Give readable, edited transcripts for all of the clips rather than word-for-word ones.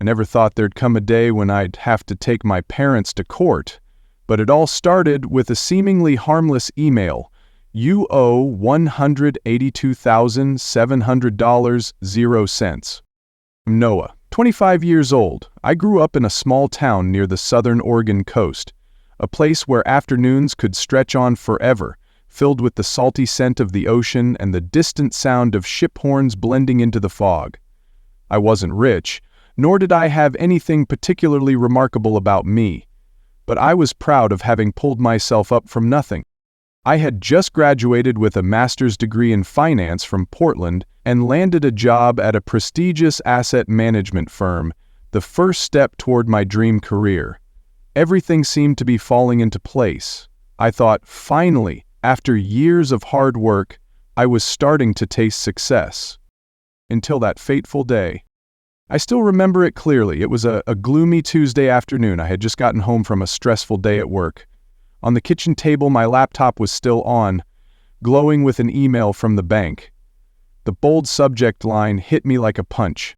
I never thought there'd come a day when I'd have to take my parents to court, but it all started with a seemingly harmless email. You owe $182,700.00. I'm Noah, 25 years old. I grew up in a small town near the southern Oregon coast, a place where afternoons could stretch on forever, filled with the salty scent of the ocean and the distant sound of ship horns blending into the fog. I wasn't rich, nor did I have anything particularly remarkable about me, but I was proud of having pulled myself up from nothing. I had just graduated with a master's degree in finance from Portland and landed a job at a prestigious asset management firm, the first step toward my dream career. Everything seemed to be falling into place. I thought, finally, after years of hard work, I was starting to taste success. Until that fateful day. I still remember it clearly. It was a gloomy Tuesday afternoon. I had just gotten home from a stressful day at work. On the kitchen table, my laptop was still on, glowing with an email from the bank. The bold subject line hit me like a punch.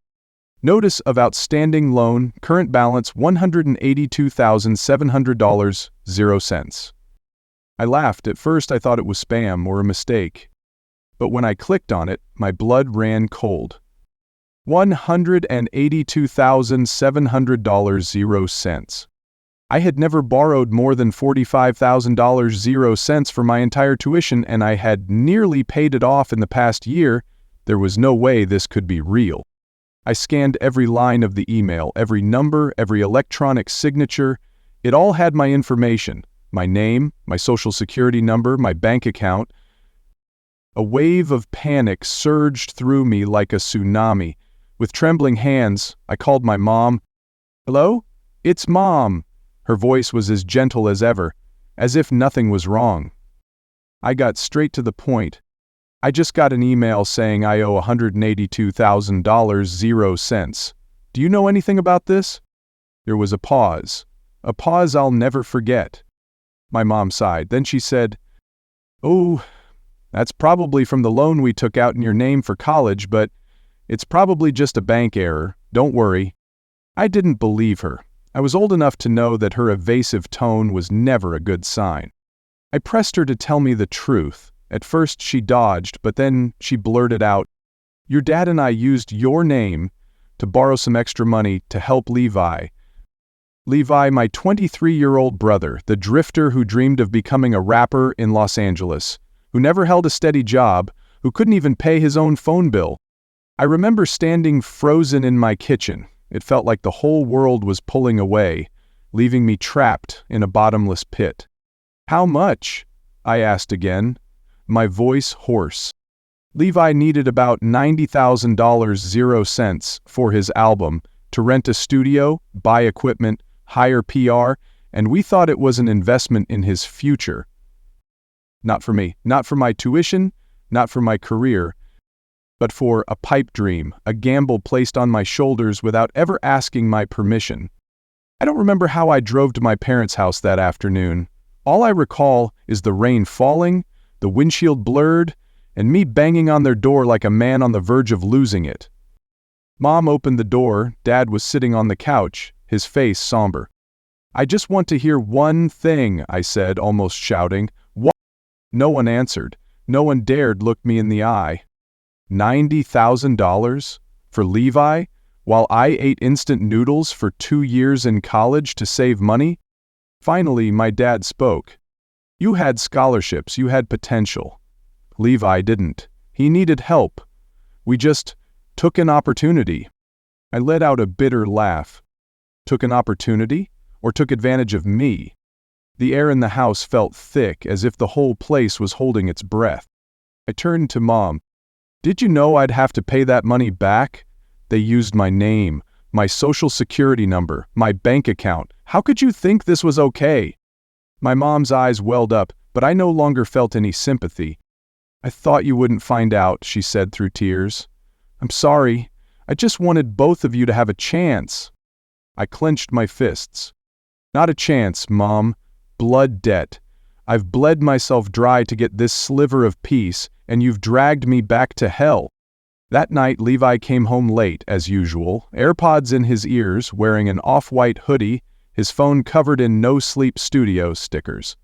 Notice of outstanding loan, current balance $182,700.00. I laughed. At first I thought it was spam or a mistake. But when I clicked on it, my blood ran cold. $182,700.00. I had never borrowed more than $45,000.00 for my entire tuition, and I had nearly paid it off in the past year. There was no way this could be real. I scanned every line of the email, every number, every electronic signature. It all had my information, my name, my social security number, my bank account. A wave of panic surged through me like a tsunami. With trembling hands, I called my mom. "Hello? It's Mom." Her voice was as gentle as ever, as if nothing was wrong. I got straight to the point. "I just got an email saying I owe $182,000.00. Do you know anything about this?" There was a pause I'll never forget. My mom sighed. Then she said, "Oh, that's probably from the loan we took out in your name for college, but it's probably just a bank error. Don't worry." I didn't believe her. I was old enough to know that her evasive tone was never a good sign. I pressed her to tell me the truth. At first she dodged, but then she blurted out, "Your dad and I used your name to borrow some extra money to help Levi. Levi, my 23-year-old brother, the drifter who dreamed of becoming a rapper in Los Angeles, who never held a steady job, who couldn't even pay his own phone bill." I remember standing frozen in my kitchen. It felt like the whole world was pulling away, leaving me trapped in a bottomless pit. "How much?" I asked again, my voice hoarse. Levi needed about $90,000.00 for his album, to rent a studio, buy equipment, hire PR, and we thought it was an investment in his future. Not for me, not for my tuition, not for my career, but for a pipe dream, a gamble placed on my shoulders without ever asking my permission. I don't remember how I drove to my parents' house that afternoon. All I recall is the rain falling, the windshield blurred, and me banging on their door like a man on the verge of losing it. Mom opened the door. Dad was sitting on the couch, his face somber. "I just want to hear one thing," I said, almost shouting. "What?" No one answered. No one dared look me in the eye. $90,000? For Levi? While I ate instant noodles for 2 years in college to save money? Finally, my dad spoke. "You had scholarships, you had potential. Levi didn't. He needed help. We just took an opportunity." I let out a bitter laugh. Took an opportunity? Or took advantage of me? The air in the house felt thick, as if the whole place was holding its breath. I turned to Mom. "Did you know I'd have to pay that money back? They used my name, my social security number, my bank account. How could you think this was okay?" My mom's eyes welled up, but I no longer felt any sympathy. "I thought you wouldn't find out," she said through tears. "I'm sorry. I just wanted both of you to have a chance." I clenched my fists. "Not a chance, Mom. Blood debt. I've bled myself dry to get this sliver of peace, and you've dragged me back to hell." That night, Levi came home late, as usual, AirPods in his ears, wearing an off-white hoodie, his phone covered in "No Sleep Studio" stickers.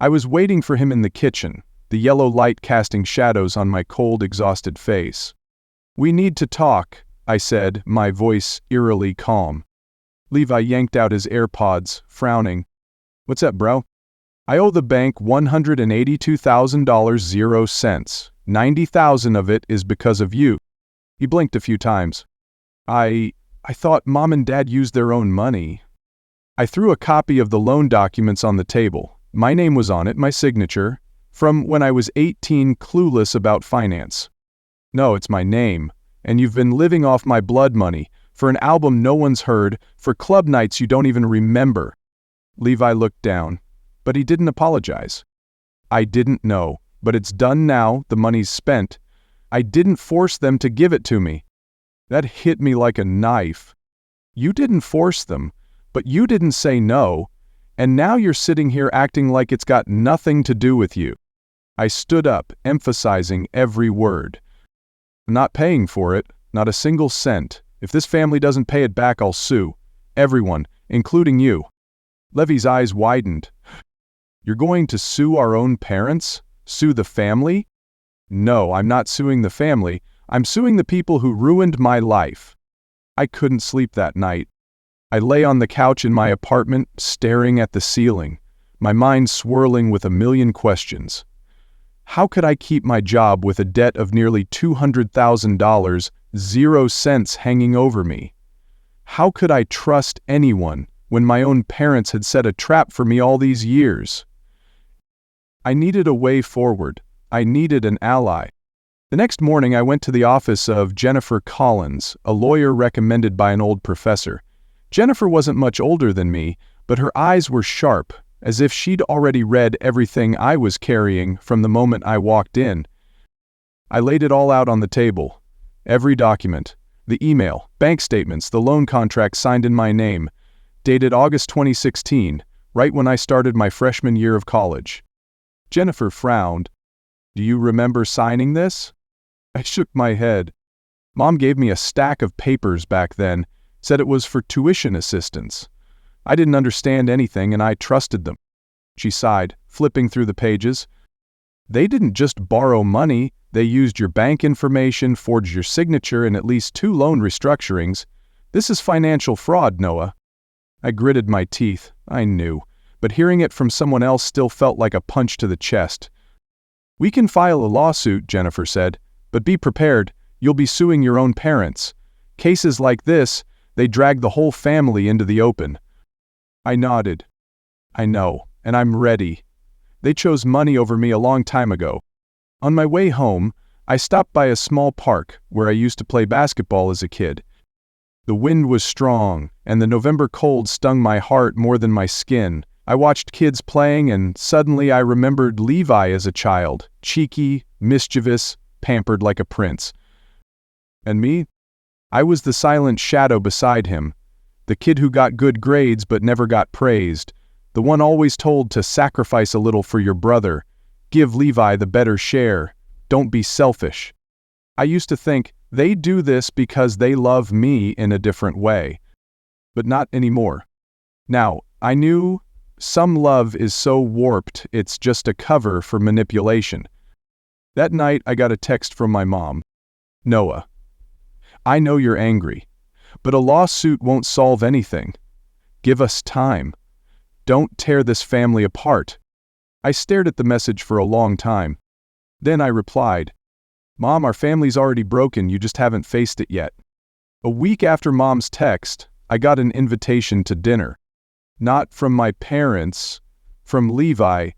I was waiting for him in the kitchen, the yellow light casting shadows on my cold, exhausted face. "We need to talk," I said, my voice eerily calm. Levi yanked out his AirPods, frowning. "What's up, bro?" "I owe the bank $182,000, 0 cents. 90,000 of it is because of you." He blinked a few times. I thought Mom and Dad used their own money." I threw a copy of the loan documents on the table. My name was on it, my signature, from when I was 18, clueless about finance. "No, it's my name. And you've been living off my blood money, for an album no one's heard, for club nights you don't even remember." Levi looked down, but he didn't apologize. "I didn't know, but it's done now, the money's spent. I didn't force them to give it to me." That hit me like a knife. You didn't force them, but you didn't say no, and now you're sitting here acting like it's got nothing to do with you. I stood up, emphasizing every word. "I'm not paying for it, not a single cent. If this family doesn't pay it back, I'll sue. Everyone, including you." Levi's eyes widened. "You're going to sue our own parents? Sue the family?" "No, I'm not suing the family. I'm suing the people who ruined my life." I couldn't sleep that night. I lay on the couch in my apartment, staring at the ceiling, my mind swirling with a million questions. How could I keep my job with a debt of nearly $200,000, 0 cents hanging over me? How could I trust anyone when my own parents had set a trap for me all these years? I needed a way forward. I needed an ally. The next morning I went to the office of Jennifer Collins, a lawyer recommended by an old professor. Jennifer wasn't much older than me, but her eyes were sharp, as if she'd already read everything I was carrying from the moment I walked in. I laid it all out on the table. Every document, the email, bank statements, the loan contract signed in my name, dated August 2016, right when I started my freshman year of college. Jennifer frowned. "Do you remember signing this?" I shook my head. Mom gave me a stack of papers back then, said it was for tuition assistance. I didn't understand anything and I trusted them. She sighed, flipping through the pages. "They didn't just borrow money, they used your bank information, forged your signature in at least 2 loan restructurings. This is financial fraud, Noah." I gritted my teeth. I knew, but hearing it from someone else still felt like a punch to the chest. "We can file a lawsuit," Jennifer said, "but be prepared, you'll be suing your own parents. Cases like this, they drag the whole family into the open." I nodded. "I know, and I'm ready. They chose money over me a long time ago." On my way home, I stopped by a small park where I used to play basketball as a kid. The wind was strong, and the November cold stung my heart more than my skin. I watched kids playing, and suddenly I remembered Levi as a child, cheeky, mischievous, pampered like a prince. And me? I was the silent shadow beside him, the kid who got good grades but never got praised, the one always told to sacrifice a little for your brother, give Levi the better share, don't be selfish. I used to think, they do this because they love me in a different way. But not anymore. Now, I knew some love is so warped it's just a cover for manipulation. That night I got a text from my mom. "Noah, I know you're angry, but a lawsuit won't solve anything. Give us time. Don't tear this family apart." I stared at the message for a long time. Then I replied, "Mom, our family's already broken, you just haven't faced it yet." A week after Mom's text, I got an invitation to dinner. Not from my parents, from Levi.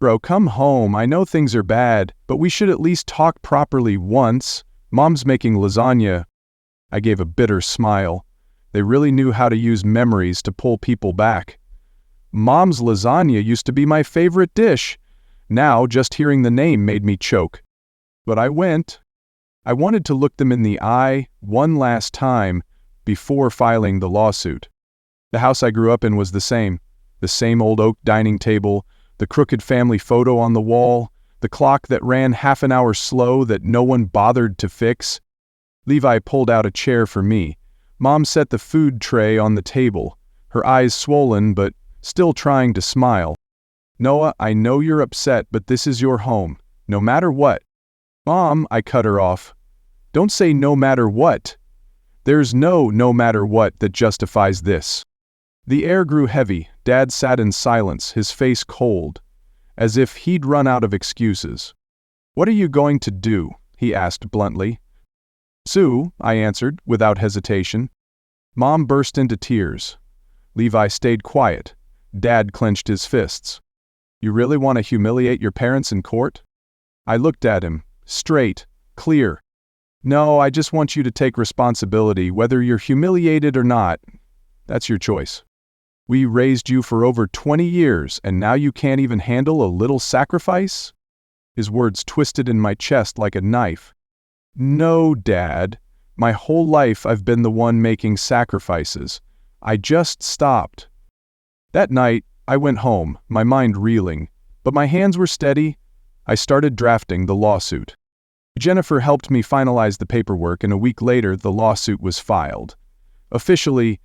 "Bro, come home, I know things are bad, but we should at least talk properly once. Mom's making lasagna." I gave a bitter smile. They really knew how to use memories to pull people back. Mom's lasagna used to be my favorite dish. Now, just hearing the name made me choke. But I went. I wanted to look them in the eye one last time before filing the lawsuit. The house I grew up in was the same old oak dining table, the crooked family photo on the wall, The clock that ran half an hour slow that no one bothered to fix. Levi pulled out a chair for me. Mom set the food tray on the table, her eyes swollen but still trying to smile. "Noah, I know you're upset, but this is your home, no matter what." "Mom," I cut her off. "Don't say no matter what. There's no matter what that justifies this." The air grew heavy. Dad sat in silence, his face cold, as if he'd run out of excuses. "What are you going to do?" he asked bluntly. "Sue," I answered, without hesitation. Mom burst into tears. Levi stayed quiet. Dad clenched his fists. "You really want to humiliate your parents in court?" I looked at him, straight, clear. "No, I just want you to take responsibility, whether you're humiliated or not. That's your choice. We raised you for over 20 years, and now you can't even handle a little sacrifice?" His words twisted in my chest like a knife. "No, Dad. My whole life I've been the one making sacrifices. I just stopped." That night, I went home, my mind reeling, but my hands were steady. I started drafting the lawsuit. Jennifer helped me finalize the paperwork, and a week later the lawsuit was filed. Officially,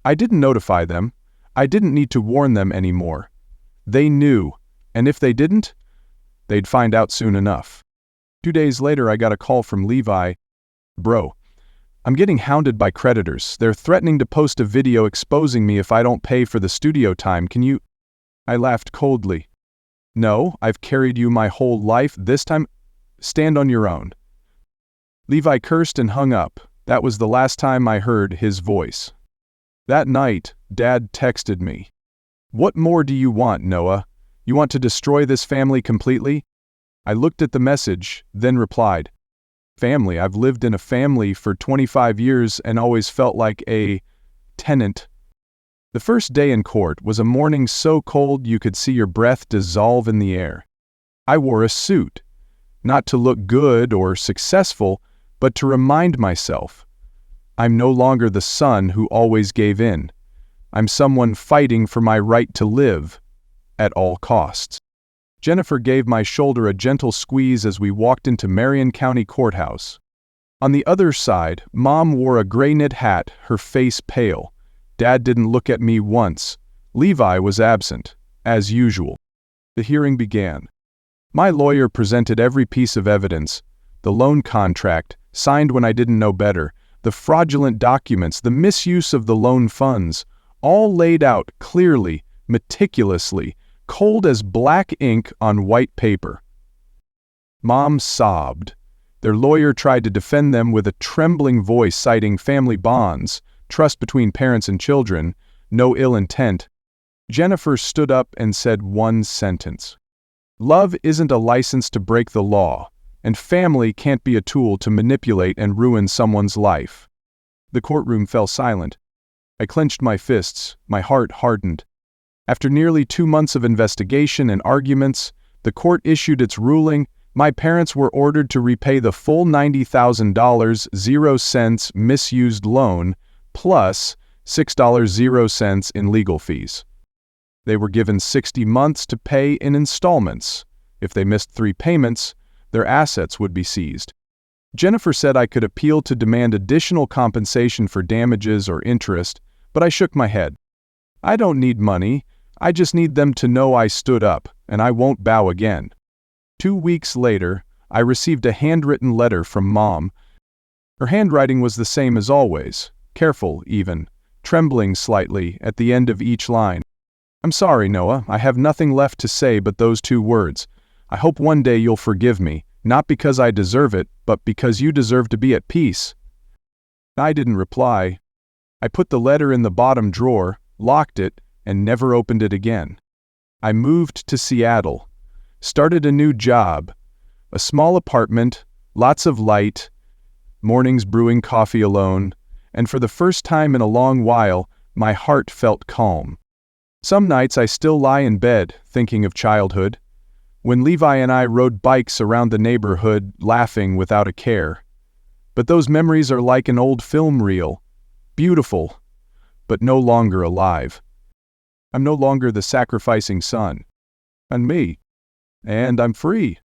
I didn't notify them. I didn't need to warn them anymore. They knew, and if they didn't, they'd find out soon enough. 2 days later, I got a call from Levi. "Bro, I'm getting hounded by creditors. They're threatening to post a video exposing me if I don't pay for the studio time. Can you—" I laughed coldly. "No, I've carried you my whole life. This time, stand on your own." Levi cursed and hung up. That was the last time I heard his voice. That night, Dad texted me. "What more do you want, Noah? You want to destroy this family completely?" I looked at the message, then replied, "Family? I've lived in a family for 25 years and always felt like a tenant." The first day in court was a morning so cold you could see your breath dissolve in the air. I wore a suit, not to look good or successful, but to remind myself, I'm no longer the son who always gave in. I'm someone fighting for my right to live, at all costs. Jennifer gave my shoulder a gentle squeeze as we walked into Marion County Courthouse. On the other side, Mom wore a gray knit hat, her face pale. Dad didn't look at me once. Levi was absent, as usual. The hearing began. My lawyer presented every piece of evidence: the loan contract, signed when I didn't know better, the fraudulent documents, the misuse of the loan funds, all laid out clearly, meticulously, cold as black ink on white paper. Mom sobbed. Their lawyer tried to defend them with a trembling voice, citing family bonds, trust between parents and children, no ill intent. Jennifer stood up and said one sentence. "Love isn't a license to break the law, and family can't be a tool to manipulate and ruin someone's life." The courtroom fell silent. I clenched my fists, my heart hardened. After nearly 2 months of investigation and arguments, the court issued its ruling. My parents were ordered to repay the full $90,000 0 misused loan, plus $6 0 in legal fees. They were given 60 months to pay in installments. If they missed 3 payments, their assets would be seized. Jennifer said I could appeal to demand additional compensation for damages or interest, but I shook my head. I don't need money. I just need them to know I stood up, and I won't bow again. 2 weeks later, I received a handwritten letter from Mom. Her handwriting was the same as always, careful even, trembling slightly at the end of each line. "I'm sorry, Noah. I have nothing left to say but those 2 words. I hope one day you'll forgive me, not because I deserve it, but because you deserve to be at peace." I didn't reply. I put the letter in the bottom drawer, locked it, and never opened it again. I moved to Seattle, started a new job, a small apartment, lots of light, mornings brewing coffee alone, and for the first time in a long while, my heart felt calm. Some nights I still lie in bed, thinking of childhood, when Levi and I rode bikes around the neighborhood, laughing without a care. But those memories are like an old film reel, beautiful, but no longer alive. I'm no longer the sacrificing son. And me. And I'm free.